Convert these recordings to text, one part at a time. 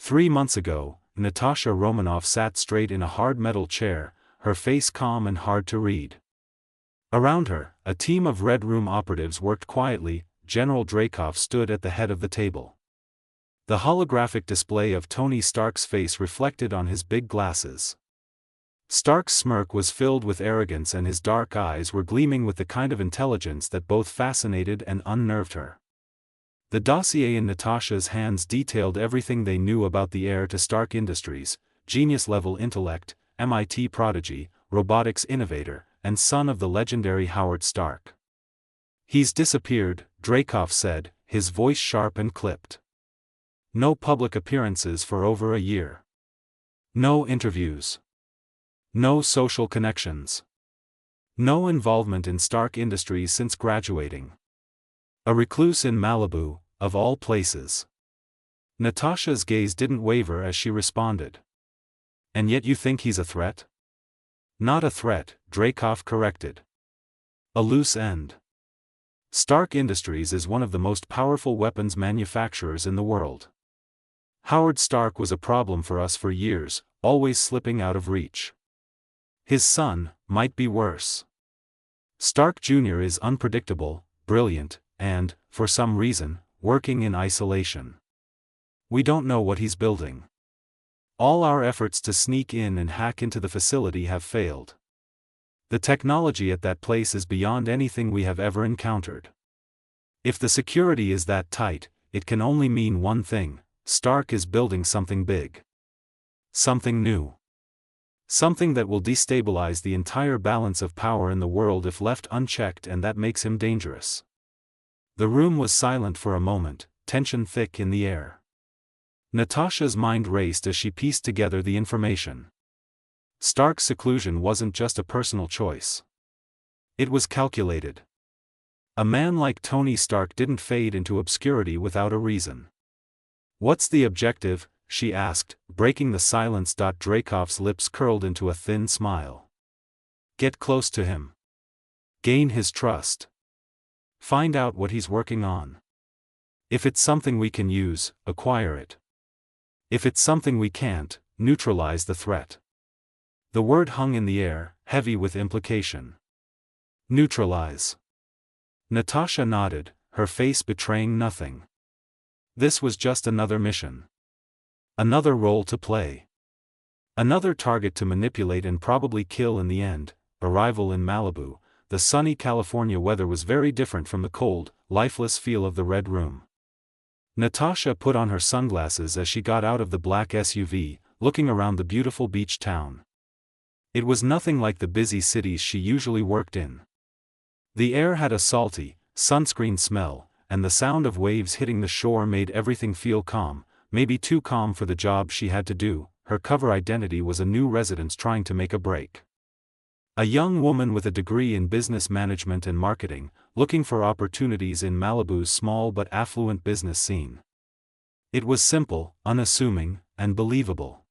3 months ago, Natasha Romanoff sat straight in a hard metal chair, her face calm and hard to read. Around her, a team of Red Room operatives worked quietly. General Dreykov stood at the head of the table. The holographic display of Tony Stark's face reflected on his big glasses. Stark's smirk was filled with arrogance and his dark eyes were gleaming with the kind of intelligence that both fascinated and unnerved her. The dossier in Natasha's hands detailed everything they knew about the heir to Stark Industries, genius-level intellect, MIT prodigy, robotics innovator, and son of the legendary Howard Stark. "He's disappeared," Dreykov said, his voice sharp and clipped. "No public appearances for over a year. No interviews. No social connections. No involvement in Stark Industries since graduating. A recluse in Malibu, of all places." Natasha's gaze didn't waver as she responded. "And yet you think he's a threat?" "Not a threat," Dreykov corrected. "A loose end. Stark Industries is one of the most powerful weapons manufacturers in the world. Howard Stark was a problem for us for years, always slipping out of reach. His son might be worse. Stark Jr. is unpredictable, brilliant, and, for some reason, working in isolation. We don't know what he's building. All our efforts to sneak in and hack into the facility have failed. The technology at that place is beyond anything we have ever encountered. If the security is that tight, it can only mean one thing: Stark is building something big. Something new. Something that will destabilize the entire balance of power in the world if left unchecked, and that makes him dangerous." The room was silent for a moment, tension thick in the air. Natasha's mind raced as she pieced together the information. Stark's seclusion wasn't just a personal choice. It was calculated. A man like Tony Stark didn't fade into obscurity without a reason. "What's the objective?" she asked, breaking the silence. Dreykov's lips curled into a thin smile. "Get close to him. Gain his trust. Find out what he's working on. If it's something we can use, acquire it. If it's something we can't, neutralize the threat." The word hung in the air, heavy with implication. Neutralize. Natasha nodded, her face betraying nothing. This was just another mission. Another role to play. Another target to manipulate and probably kill in the end. Arrival in Malibu. The sunny California weather was very different from the cold, lifeless feel of the Red Room. Natasha put on her sunglasses as she got out of the black SUV, looking around the beautiful beach town. It was nothing like the busy cities she usually worked in. The air had a salty, sunscreen smell, and the sound of waves hitting the shore made everything feel calm, maybe too calm for the job she had to do. Her cover identity was a new residence trying to make a break. A young woman with a degree in business management and marketing, looking for opportunities in Malibu's small but affluent business scene. It was simple, unassuming, and believable.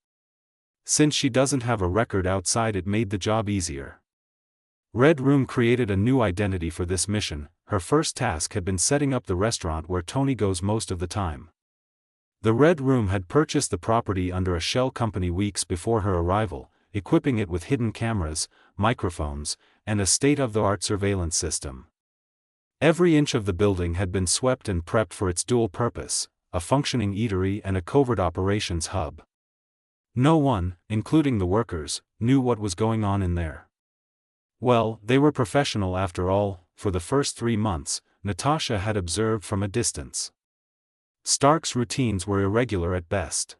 Since she doesn't have a record outside, it made the job easier. Red Room created a new identity for this mission. Her first task had been setting up the restaurant where Tony goes most of the time. The Red Room had purchased the property under a shell company weeks before her arrival, equipping it with hidden cameras, microphones, and a state-of-the-art surveillance system. Every inch of the building had been swept and prepped for its dual purpose: a functioning eatery and a covert operations hub. No one, including the workers, knew what was going on in there. Well, they were professional after all. For the first 3 months, Natasha had observed from a distance. Stark's routines were irregular at best.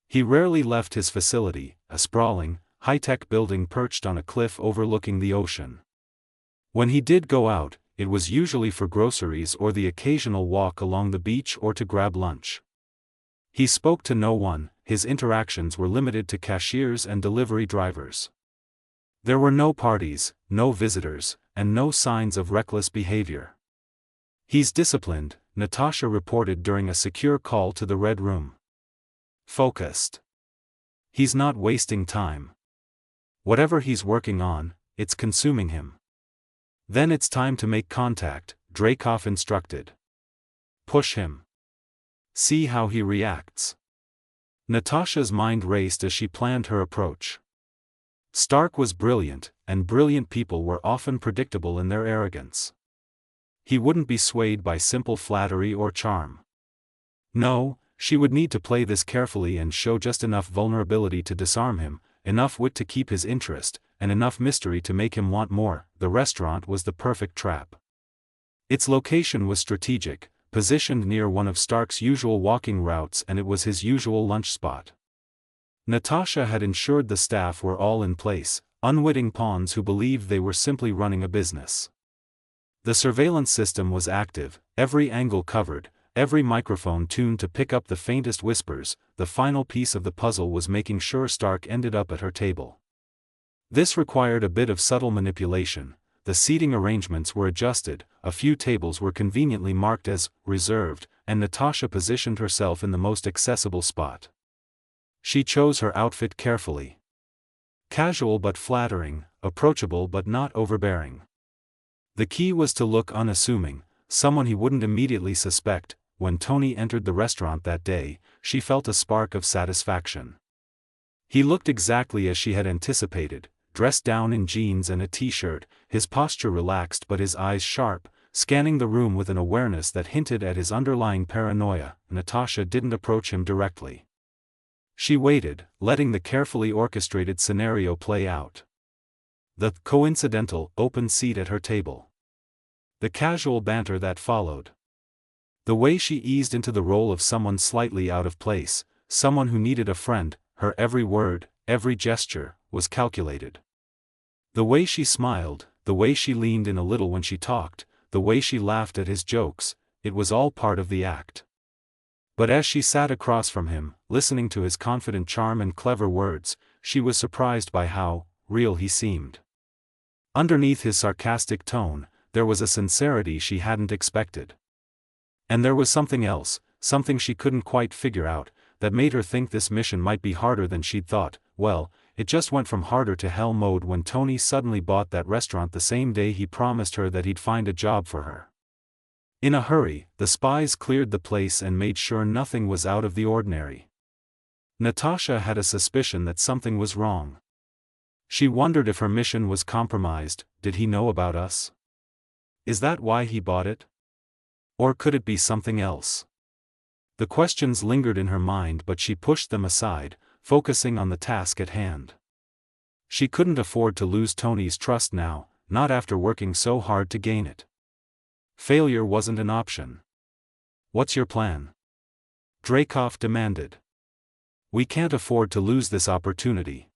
He rarely left his facility, a sprawling, high-tech building perched on a cliff overlooking the ocean. When he did go out, it was usually for groceries or the occasional walk along the beach or to grab lunch. He spoke to no one. His interactions were limited to cashiers and delivery drivers. There were no parties, no visitors, and no signs of reckless behavior. "He's disciplined," Natasha reported during a secure call to the Red Room. "Focused. He's not wasting time. Whatever he's working on, it's consuming him." "Then it's time to make contact," Dreykov instructed. "Push him. See how he reacts. Natasha's mind raced as she planned her approach. Stark was brilliant, and brilliant people were often predictable in their arrogance. He wouldn't be swayed by simple flattery or charm. No, she would need to play this carefully and show just enough vulnerability to disarm him, enough wit to keep his interest, and enough mystery to make him want more. The restaurant was the perfect trap. Its location was strategic, positioned near one of Stark's usual walking routes, and it was his usual lunch spot. Natasha had ensured the staff were all in place, unwitting pawns who believed they were simply running a business. The surveillance system was active, every angle covered, every microphone tuned to pick up the faintest whispers. The final piece of the puzzle was making sure Stark ended up at her table. This required a bit of subtle manipulation. The seating arrangements were adjusted, a few tables were conveniently marked as reserved, and Natasha positioned herself in the most accessible spot. She chose her outfit carefully. Casual but flattering, approachable but not overbearing. The key was to look unassuming, someone he wouldn't immediately suspect. When Tony entered the restaurant that day, she felt a spark of satisfaction. He looked exactly as she had anticipated, dressed down in jeans and a t-shirt, his posture relaxed but his eyes sharp, scanning the room with an awareness that hinted at his underlying paranoia. Natasha didn't approach him directly. She waited, letting the carefully orchestrated scenario play out. The coincidental, open seat at her table. The casual banter that followed. The way she eased into the role of someone slightly out of place, someone who needed a friend. Her every word, every gesture, was calculated. The way she smiled, the way she leaned in a little when she talked, the way she laughed at his jokes, it was all part of the act. But as she sat across from him, listening to his confident charm and clever words, she was surprised by how real he seemed. Underneath his sarcastic tone, there was a sincerity she hadn't expected. And there was something else, something she couldn't quite figure out, that made her think this mission might be harder than she'd thought. Well, it just went from harder to hell mode when Tony suddenly bought that restaurant the same day he promised her that he'd find a job for her. In a hurry, the spies cleared the place and made sure nothing was out of the ordinary. Natasha had a suspicion that something was wrong. She wondered if her mission was compromised. Did he know about us? Is that why he bought it? Or could it be something else? The questions lingered in her mind, but she pushed them aside, focusing on the task at hand. She couldn't afford to lose Tony's trust now, not after working so hard to gain it. Failure wasn't an option. "What's your plan?" Dreykov demanded. "We can't afford to lose this opportunity."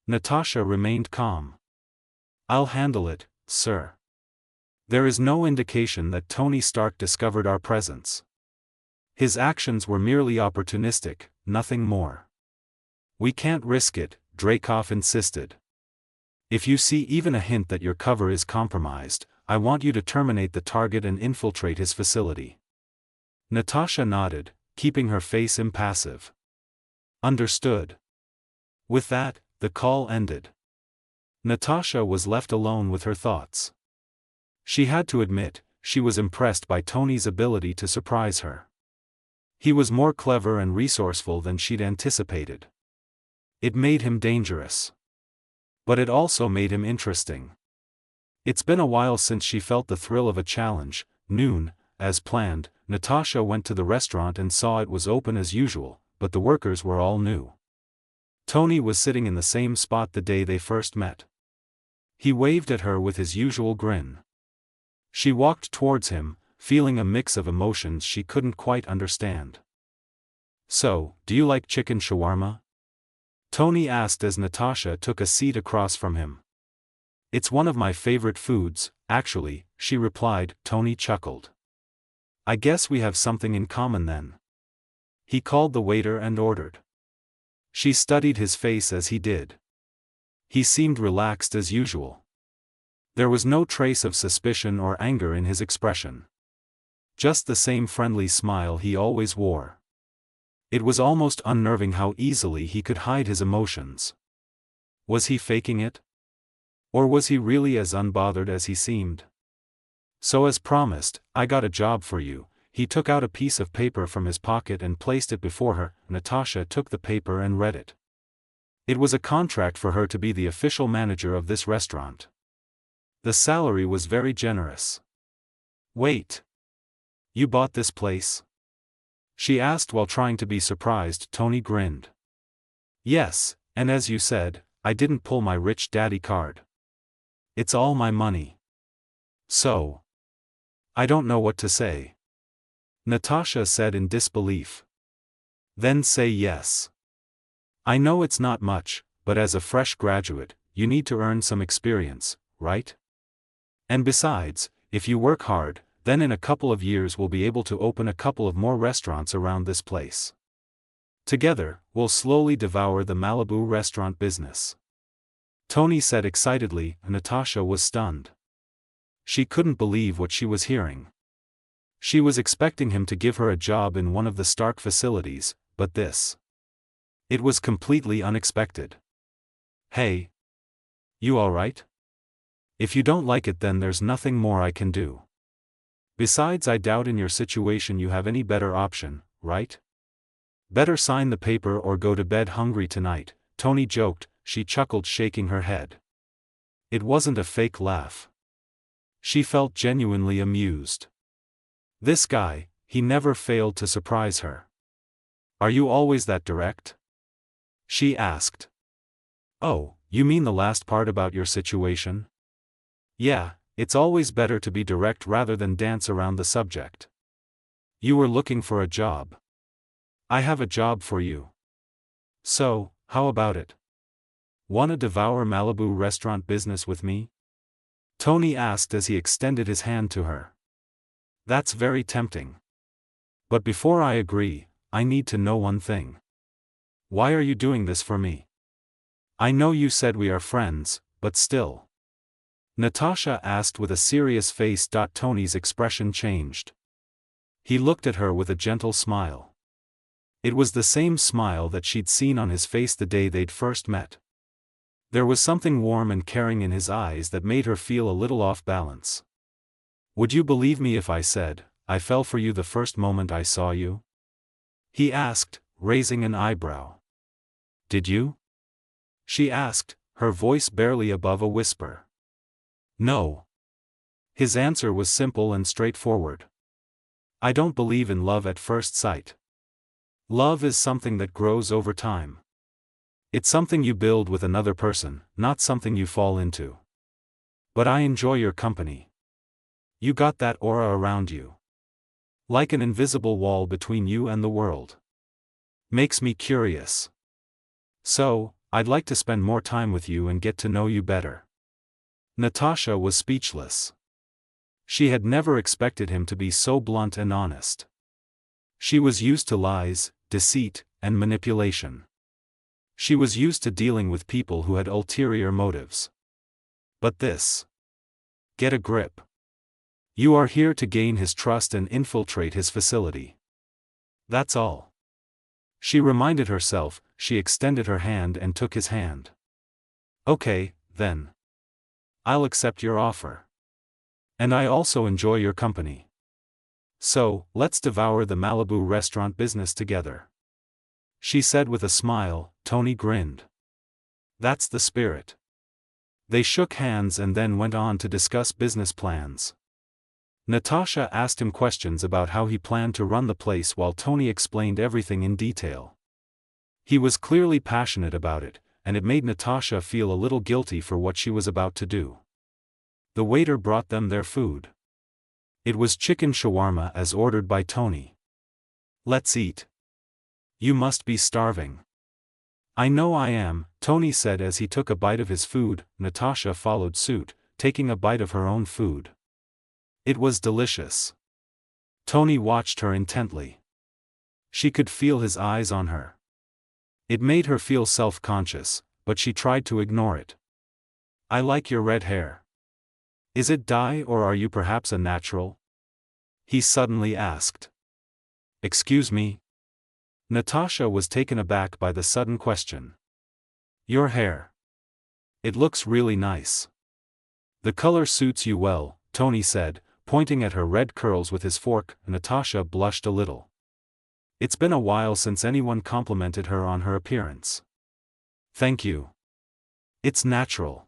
Natasha remained calm. "I'll handle it, sir. There is no indication that Tony Stark discovered our presence. His actions were merely opportunistic, nothing more." "We can't risk it," Dreykov insisted. "If you see even a hint that your cover is compromised, I want you to terminate the target and infiltrate his facility." Natasha nodded, keeping her face impassive. "Understood." With that, the call ended. Natasha was left alone with her thoughts. She had to admit, she was impressed by Tony's ability to surprise her. He was more clever and resourceful than she'd anticipated. It made him dangerous. But it also made him interesting. It's been a while since she felt the thrill of a challenge. Noon, as planned, Natasha went to the restaurant and saw it was open as usual, but the workers were all new. Tony was sitting in the same spot the day they first met. He waved at her with his usual grin. She walked towards him, feeling a mix of emotions she couldn't quite understand. "So, do you like chicken shawarma?" Tony asked as Natasha took a seat across from him. "It's one of my favorite foods, actually," she replied. Tony chuckled. "I guess we have something in common then." He called the waiter and ordered. She studied his face as he did. He seemed relaxed as usual. There was no trace of suspicion or anger in his expression. Just the same friendly smile he always wore. It was almost unnerving how easily he could hide his emotions. Was he faking it? Or was he really as unbothered as he seemed? "So as promised, I got a job for you," he took out a piece of paper from his pocket and placed it before her. Natasha took the paper and read it. It was a contract for her to be the official manager of this restaurant. The salary was very generous. "Wait. You bought this place?" she asked while trying to be surprised. Tony grinned. "Yes, and as you said, I didn't pull my rich daddy card. It's all my money. So, I don't know what to say," Natasha said in disbelief. "Then say yes. I know it's not much, but as a fresh graduate, you need to earn some experience, right? And besides, if you work hard, then in a couple of years we'll be able to open a couple of more restaurants around this place. Together, we'll slowly devour the Malibu restaurant business," Tony said excitedly. Natasha was stunned. She couldn't believe what she was hearing. She was expecting him to give her a job in one of the Stark facilities, but this. It was completely unexpected. "Hey. You alright? If you don't like it, then there's nothing more I can do. Besides, I doubt in your situation you have any better option, right? Better sign the paper or go to bed hungry tonight," Tony joked. She chuckled, shaking her head. It wasn't a fake laugh. She felt genuinely amused. This guy, he never failed to surprise her. "Are you always that direct?" she asked. "Oh, you mean the last part about your situation?" "Yeah, it's always better to be direct rather than dance around the subject. You were looking for a job. I have a job for you. So, how about it? Wanna devour Malibu restaurant business with me?" Tony asked as he extended his hand to her. "That's very tempting. But before I agree, I need to know one thing. Why are you doing this for me? I know you said we are friends, but still." Natasha asked with a serious face. Tony's expression changed. He looked at her with a gentle smile. It was the same smile that she'd seen on his face the day they'd first met. There was something warm and caring in his eyes that made her feel a little off balance. "Would you believe me if I said, I fell for you the first moment I saw you?" he asked, raising an eyebrow. "Did you?" she asked, her voice barely above a whisper. "No." His answer was simple and straightforward. "I don't believe in love at first sight. Love is something that grows over time. It's something you build with another person, not something you fall into. But I enjoy your company. You got that aura around you. Like an invisible wall between you and the world. Makes me curious. So, I'd like to spend more time with you and get to know you better." Natasha was speechless. She had never expected him to be so blunt and honest. She was used to lies, deceit, and manipulation. She was used to dealing with people who had ulterior motives. But this. Get a grip. You are here to gain his trust and infiltrate his facility. That's all. She reminded herself. She extended her hand and took his hand. "Okay, then. I'll accept your offer. And I also enjoy your company. So, let's devour the Malibu restaurant business together," she said with a smile. Tony grinned. "That's the spirit." They shook hands and then went on to discuss business plans. Natasha asked him questions about how he planned to run the place while Tony explained everything in detail. He was clearly passionate about it, and it made Natasha feel a little guilty for what she was about to do. The waiter brought them their food. It was chicken shawarma as ordered by Tony. "Let's eat. You must be starving." "I know I am," Tony said as he took a bite of his food. Natasha followed suit, taking a bite of her own food. It was delicious. Tony watched her intently. She could feel his eyes on her. It made her feel self-conscious, but she tried to ignore it. "I like your red hair. Is it dye or are you perhaps a natural?" he suddenly asked. "Excuse me?" Natasha was taken aback by the sudden question. "Your hair. It looks really nice. The color suits you well," Tony said, pointing at her red curls with his fork. Natasha blushed a little. It's been a while since anyone complimented her on her appearance. Thank you. It's natural.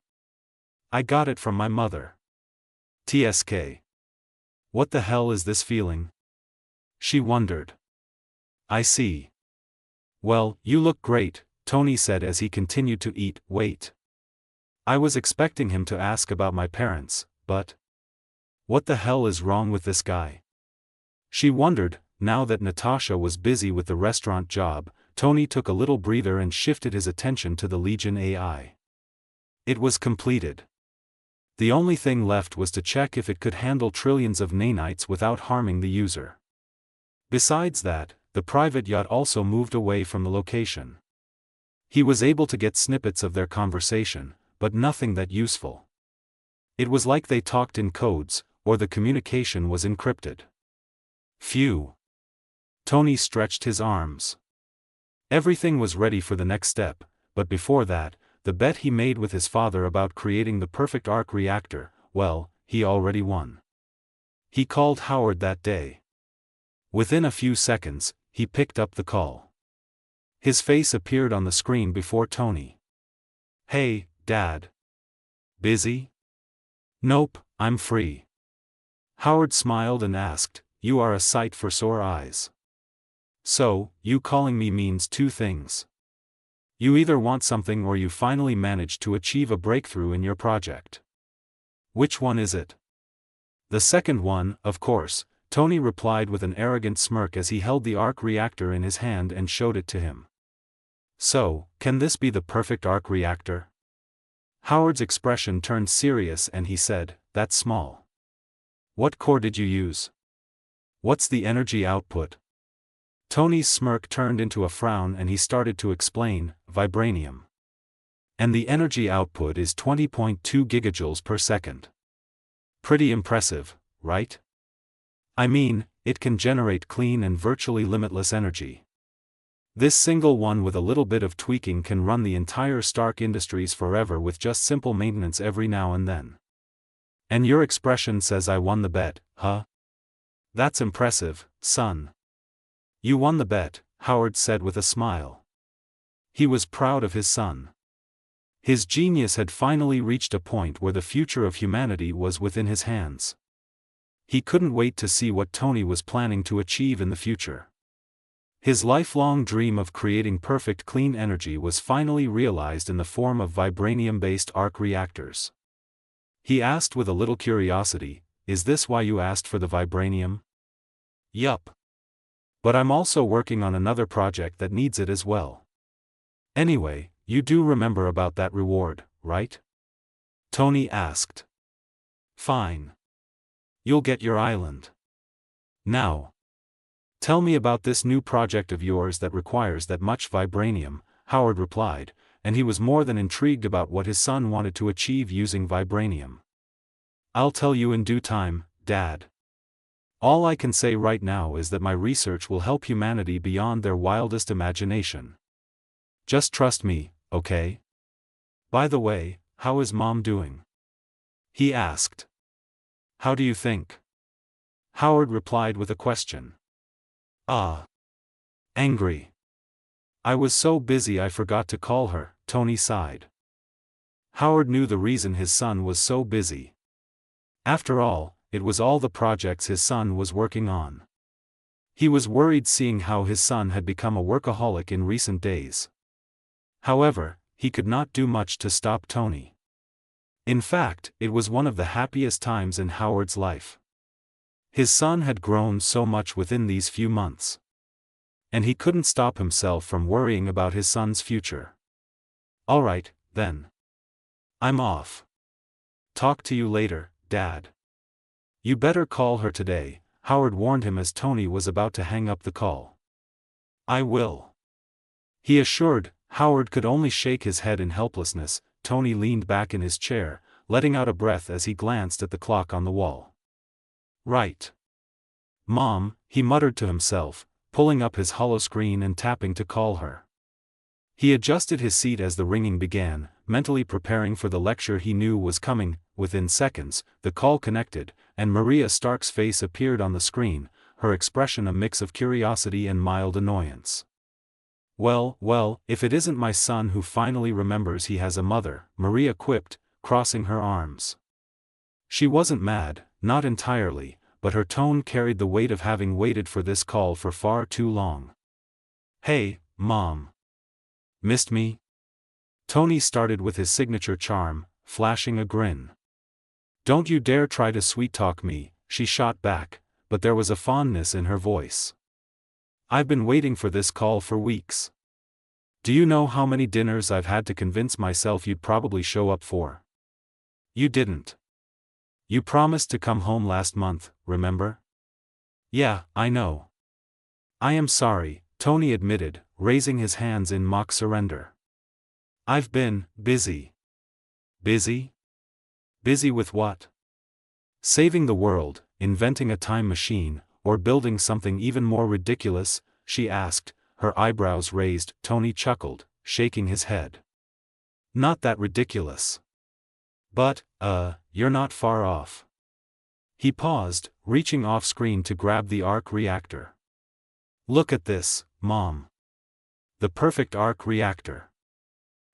I got it from my mother. TSK. What the hell is this feeling? She wondered. I see. Well, you look great, Tony said as he continued to eat. Wait. I was expecting him to ask about my parents, but what the hell is wrong with this guy? She wondered. Now that Natasha was busy with the restaurant job, Tony took a little breather and shifted his attention to the Legion AI. It was completed. The only thing left was to check if it could handle trillions of nanites without harming the user. Besides that, the private yacht also moved away from the location. He was able to get snippets of their conversation, but nothing that useful. It was like they talked in codes, or the communication was encrypted. Phew. Tony stretched his arms. Everything was ready for the next step, but before that, the bet he made with his father about creating the perfect arc reactor, well, he already won. He called Howard that day. Within a few seconds, he picked up the call. His face appeared on the screen before Tony. Hey, Dad. Busy? Nope, I'm free. Howard smiled and asked, You are a sight for sore eyes. So, you calling me means two things. You either want something or you finally managed to achieve a breakthrough in your project. Which one is it? The second one, of course, Tony replied with an arrogant smirk as he held the arc reactor in his hand and showed it to him. So, can this be the perfect arc reactor? Howard's expression turned serious and he said, That's small. What core did you use? What's the energy output? Tony's smirk turned into a frown and he started to explain, Vibranium. And the energy output is 20.2 gigajoules per second. Pretty impressive, right? I mean, it can generate clean and virtually limitless energy. This single one with a little bit of tweaking can run the entire Stark Industries forever with just simple maintenance every now and then. And your expression says I won the bet, huh? That's impressive, son. You won the bet, Howard said with a smile. He was proud of his son. His genius had finally reached a point where the future of humanity was within his hands. He couldn't wait to see what Tony was planning to achieve in the future. His lifelong dream of creating perfect clean energy was finally realized in the form of Vibranium-based Arc Reactors. He asked with a little curiosity, Is this why you asked for the Vibranium? Yup. But I'm also working on another project that needs it as well. Anyway, you do remember about that reward, right? Tony asked. Fine. You'll get your island. Now, tell me about this new project of yours that requires that much vibranium, Howard replied, and he was more than intrigued about what his son wanted to achieve using vibranium. I'll tell you in due time, Dad. All I can say right now is that my research will help humanity beyond their wildest imagination. Just trust me, okay? By the way, how is Mom doing? He asked. How do you think? Howard replied with a question. Angry. I was so busy I forgot to call her, Tony sighed. Howard knew the reason his son was so busy. After all, it was all the projects his son was working on. He was worried seeing how his son had become a workaholic in recent days. However, he could not do much to stop Tony. In fact, it was one of the happiest times in Howard's life. His son had grown so much within these few months. And he couldn't stop himself from worrying about his son's future. All right, then. I'm off. Talk to you later, Dad. You better call her today, Howard warned him as Tony was about to hang up the call. I will. He assured. Howard could only shake his head in helplessness. Tony leaned back in his chair, letting out a breath as he glanced at the clock on the wall. Right. Mom, he muttered to himself, pulling up his holoscreen and tapping to call her. He adjusted his seat as the ringing began, mentally preparing for the lecture he knew was coming. Within seconds, the call connected, and Maria Stark's face appeared on the screen, her expression a mix of curiosity and mild annoyance. Well, if it isn't my son who finally remembers he has a mother," Maria quipped, crossing her arms. She wasn't mad, not entirely, but her tone carried the weight of having waited for this call for far too long. "Hey, Mom. Missed me?" Tony started with his signature charm, flashing a grin. "Don't you dare try to sweet-talk me," she shot back, but there was a fondness in her voice. "I've been waiting for this call for weeks. Do you know how many dinners I've had to convince myself you'd probably show up for? You didn't. You promised to come home last month, remember?" "Yeah, I know. I am sorry," Tony admitted, raising his hands in mock surrender. "I've been busy." "Busy? Busy with what? Saving the world, inventing a time machine, or building something even more ridiculous?" she asked, her eyebrows raised. Tony chuckled, shaking his head. "Not that ridiculous. But, you're not far off." He paused, reaching off-screen to grab the arc reactor. "Look at this, Mom. The perfect arc reactor.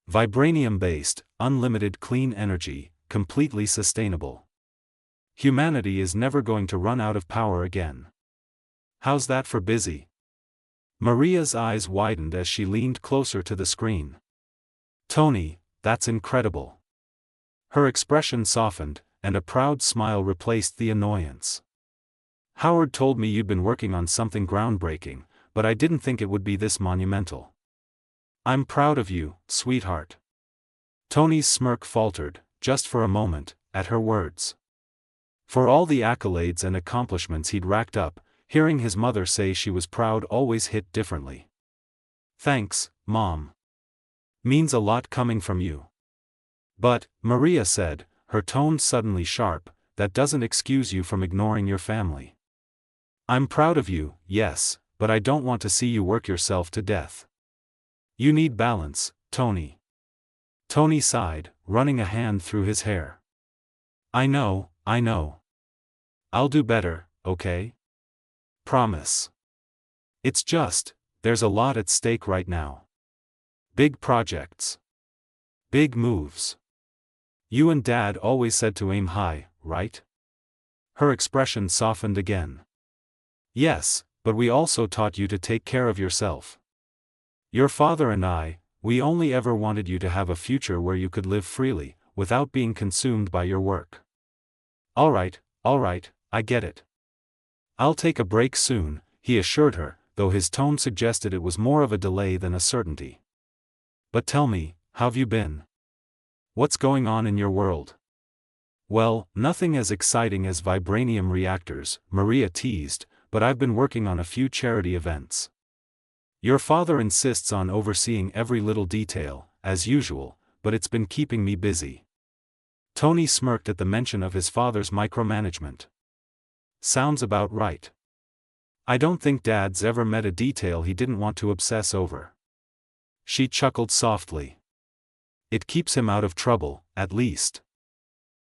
Vibranium-based, unlimited clean energy, completely sustainable. Humanity is never going to run out of power again. How's that for busy?" Maria's eyes widened as she leaned closer to the screen. "Tony, that's incredible." Her expression softened, and a proud smile replaced the annoyance. "Howard told me you'd been working on something groundbreaking, but I didn't think it would be this monumental. I'm proud of you, sweetheart." Tony's smirk faltered, just for a moment, at her words. For all the accolades and accomplishments he'd racked up, hearing his mother say she was proud always hit differently. "Thanks, Mom. Means a lot coming from you." "But," Maria said, her tone suddenly sharp, "that doesn't excuse you from ignoring your family. I'm proud of you, yes, but I don't want to see you work yourself to death. You need balance, Tony." Tony sighed, running a hand through his hair. I know. I'll do better, okay? Promise." "It's just, there's a lot at stake right now. Big projects. Big moves. You and Dad always said to aim high, right?" Her expression softened again. "Yes, but we also taught you to take care of yourself. Your father and I, we only ever wanted you to have a future where you could live freely, without being consumed by your work." All right, I get it. I'll take a break soon," he assured her, though his tone suggested it was more of a delay than a certainty. "But tell me, how've you been? What's going on in your world?" "Well, nothing as exciting as vibranium reactors," Maria teased, "but I've been working on a few charity events. Your father insists on overseeing every little detail, as usual, but it's been keeping me busy." Tony smirked at the mention of his father's micromanagement. "Sounds about right. I don't think Dad's ever met a detail he didn't want to obsess over." She chuckled softly. "It keeps him out of trouble, at least.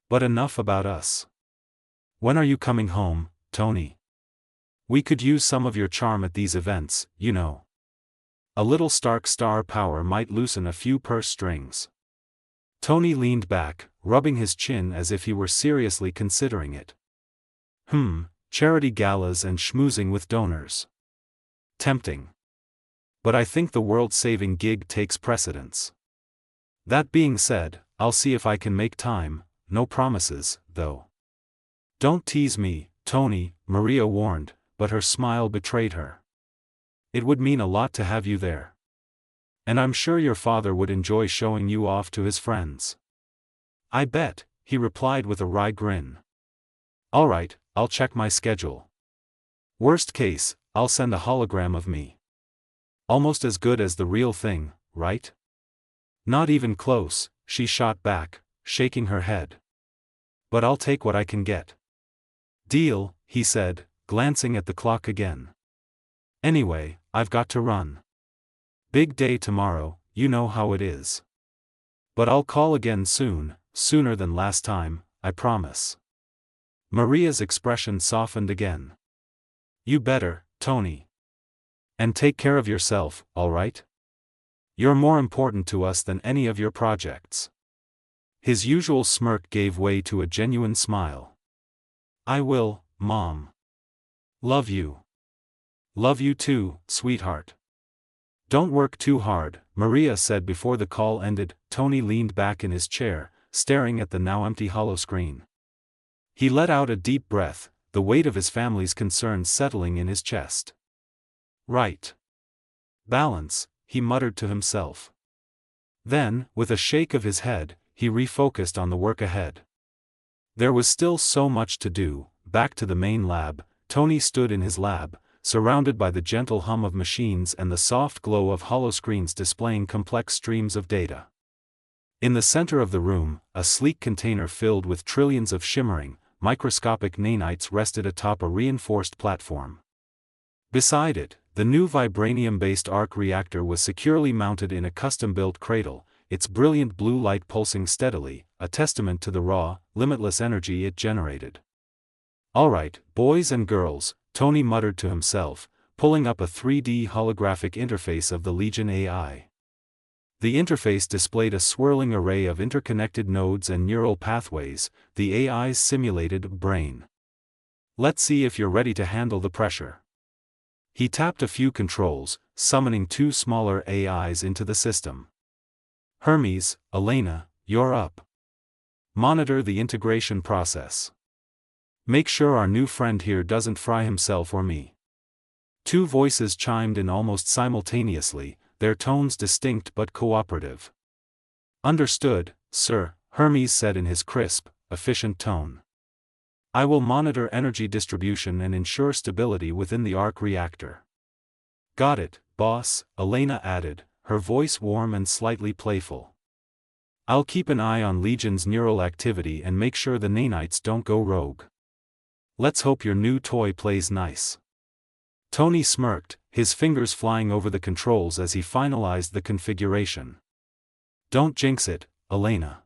But enough about us. When are you coming home, Tony? We could use some of your charm at these events, you know. A little Stark star power might loosen a few purse strings." Tony leaned back, rubbing his chin as if he were seriously considering it. Charity galas and schmoozing with donors. Tempting. But I think the world-saving gig takes precedence. That being said, I'll see if I can make time, no promises, though." "Don't tease me, Tony," Maria warned, but her smile betrayed her. "It would mean a lot to have you there. And I'm sure your father would enjoy showing you off to his friends." "I bet," he replied with a wry grin. "All right, I'll check my schedule. Worst case, I'll send a hologram of me. Almost as good as the real thing, right?" "Not even close," she shot back, shaking her head. "But I'll take what I can get." "Deal," he said, glancing at the clock again. "Anyway, I've got to run. Big day tomorrow, you know how it is. But I'll call again soon, sooner than last time, I promise." Maria's expression softened again. You better, Tony. And take care of yourself, alright? You're more important to us than any of your projects. His usual smirk gave way to a genuine smile. I will, Mom. Love you. Love you too, sweetheart. Don't work too hard, Maria said before the call ended. Tony leaned back in his chair, staring at the now empty holoscreen. He let out a deep breath, the weight of his family's concerns settling in his chest. Right. Balance, he muttered to himself. Then, with a shake of his head, he refocused on the work ahead. There was still so much to do. Back to the main lab, Tony stood in his lab, surrounded by the gentle hum of machines and the soft glow of holoscreens displaying complex streams of data. In the center of the room, a sleek container filled with trillions of shimmering, microscopic nanites rested atop a reinforced platform. Beside it, the new Vibranium-based Arc Reactor was securely mounted in a custom-built cradle, its brilliant blue light pulsing steadily, a testament to the raw, limitless energy it generated. Alright, boys and girls, Tony muttered to himself, pulling up a 3D holographic interface of the Legion AI. The interface displayed a swirling array of interconnected nodes and neural pathways, the AI's simulated brain. Let's see if you're ready to handle the pressure. He tapped a few controls, summoning two smaller AIs into the system. Hermes, Elena, you're up. Monitor the integration process. Make sure our new friend here doesn't fry himself or me. Two voices chimed in almost simultaneously, their tones distinct but cooperative. Understood, sir, Hermes said in his crisp, efficient tone. I will monitor energy distribution and ensure stability within the arc reactor. Got it, boss, Elena added, her voice warm and slightly playful. I'll keep an eye on Legion's neural activity and make sure the nanites don't go rogue. Let's hope your new toy plays nice. Tony smirked, his fingers flying over the controls as he finalized the configuration. Don't jinx it, Elena.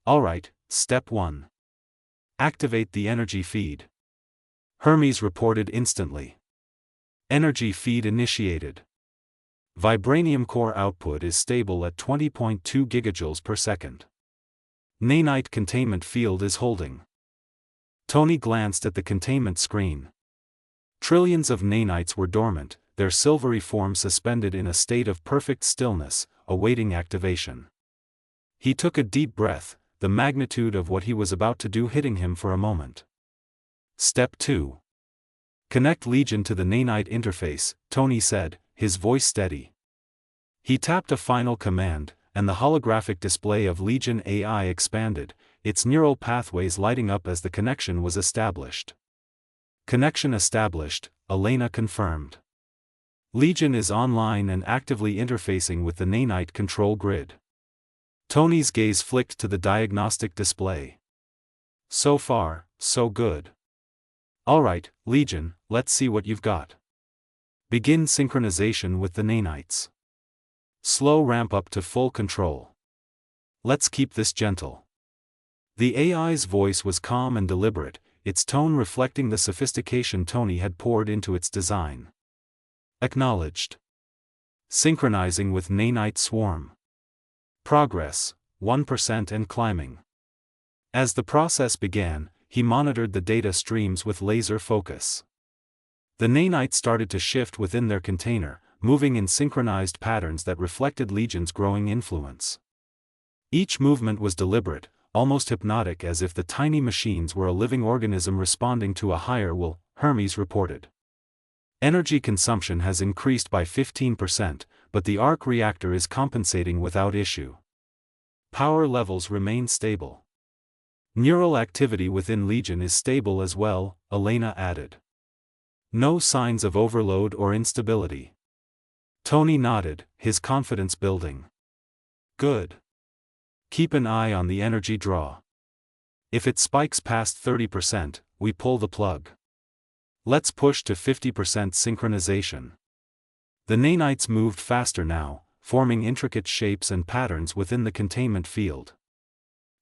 Alright, step 1. Activate the energy feed. Hermes reported instantly. Energy feed initiated. Vibranium core output is stable at 20.2 gigajoules per second. Nanite containment field is holding. Tony glanced at the containment screen. Trillions of nanites were dormant, their silvery form suspended in a state of perfect stillness, awaiting activation. He took a deep breath, the magnitude of what he was about to do hitting him for a moment. Step 2. Connect Legion to the nanite interface, Tony said, his voice steady. He tapped a final command, and the holographic display of Legion AI expanded, its neural pathways lighting up as the connection was established. Connection established, Elena confirmed. Legion is online and actively interfacing with the nanite control grid. Tony's gaze flicked to the diagnostic display. So far, so good. Alright, Legion, let's see what you've got. Begin synchronization with the nanites. Slow ramp up to full control. Let's keep this gentle. The AI's voice was calm and deliberate, its tone reflecting the sophistication Tony had poured into its design. Acknowledged. Synchronizing with nanite swarm. Progress, 1% and climbing. As the process began, he monitored the data streams with laser focus. The nanites started to shift within their container, moving in synchronized patterns that reflected Legion's growing influence. Each movement was deliberate, almost hypnotic, as if the tiny machines were a living organism responding to a higher will, Hermes reported. Energy consumption has increased by 15%, but the arc reactor is compensating without issue. Power levels remain stable. Neural activity within Legion is stable as well, Elena added. No signs of overload or instability. Tony nodded, his confidence building. Good. Keep an eye on the energy draw. If it spikes past 30%, we pull the plug. Let's push to 50% synchronization. The nanites moved faster now, forming intricate shapes and patterns within the containment field.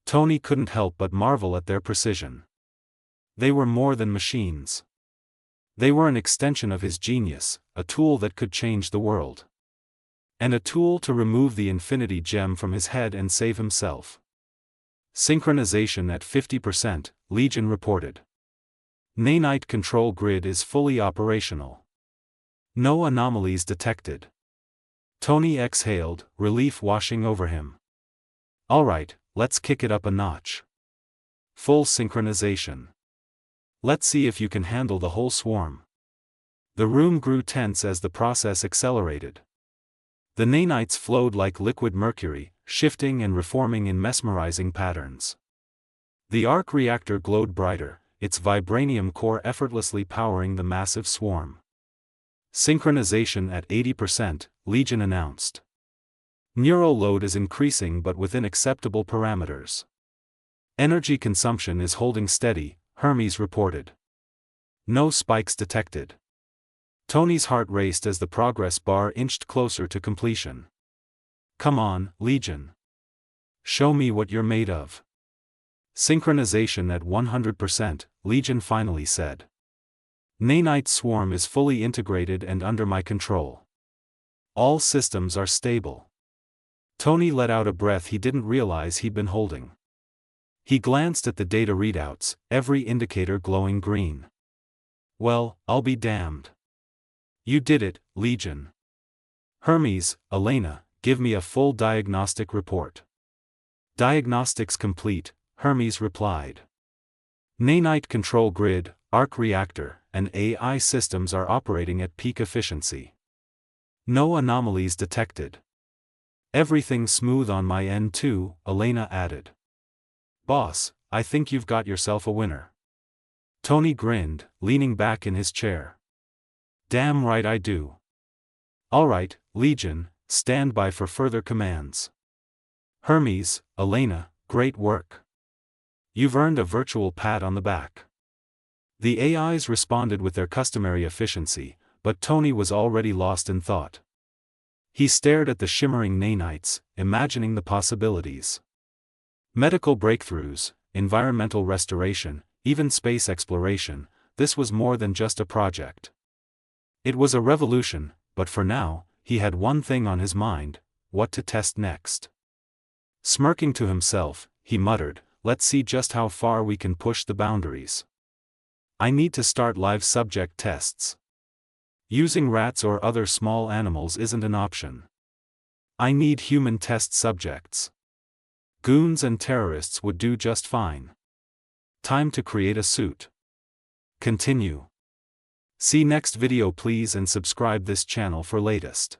Tony couldn't help but marvel at their precision. They were more than machines. They were an extension of his genius, a tool that could change the world. And a tool to remove the infinity gem from his head and save himself. Synchronization at 50%, Legion reported. Nanite control grid is fully operational. No anomalies detected. Tony exhaled, relief washing over him. Alright, let's kick it up a notch. Full synchronization. Let's see if you can handle the whole swarm. The room grew tense as the process accelerated. The nanites flowed like liquid mercury, shifting and reforming in mesmerizing patterns. The arc reactor glowed brighter, its vibranium core effortlessly powering the massive swarm. Synchronization at 80%, Legion announced. Neural load is increasing but within acceptable parameters. Energy consumption is holding steady, Hermes reported. No spikes detected. Tony's heart raced as the progress bar inched closer to completion. Come on, Legion. Show me what you're made of. Synchronization at 100%, Legion finally said. Nanite swarm is fully integrated and under my control. All systems are stable. Tony let out a breath he didn't realize he'd been holding. He glanced at the data readouts, every indicator glowing green. Well, I'll be damned. You did it, Legion. Hermes, Elena, give me a full diagnostic report. Diagnostics complete, Hermes replied. Nanite control grid, Arc Reactor, and AI systems are operating at peak efficiency. No anomalies detected. Everything smooth on my end too, Elena added. Boss, I think you've got yourself a winner. Tony grinned, leaning back in his chair. Damn right I do. Alright, Legion, stand by for further commands. Hermes, Elena, great work. You've earned a virtual pat on the back. The AIs responded with their customary efficiency, but Tony was already lost in thought. He stared at the shimmering nanites, imagining the possibilities. Medical breakthroughs, environmental restoration, even space exploration, this was more than just a project. It was a revolution, but for now, he had one thing on his mind: what to test next. Smirking to himself, he muttered, let's see just how far we can push the boundaries. I need to start live subject tests. Using rats or other small animals isn't an option. I need human test subjects. Goons and terrorists would do just fine. Time to create a suit. Continue. See next video please and subscribe this channel for latest.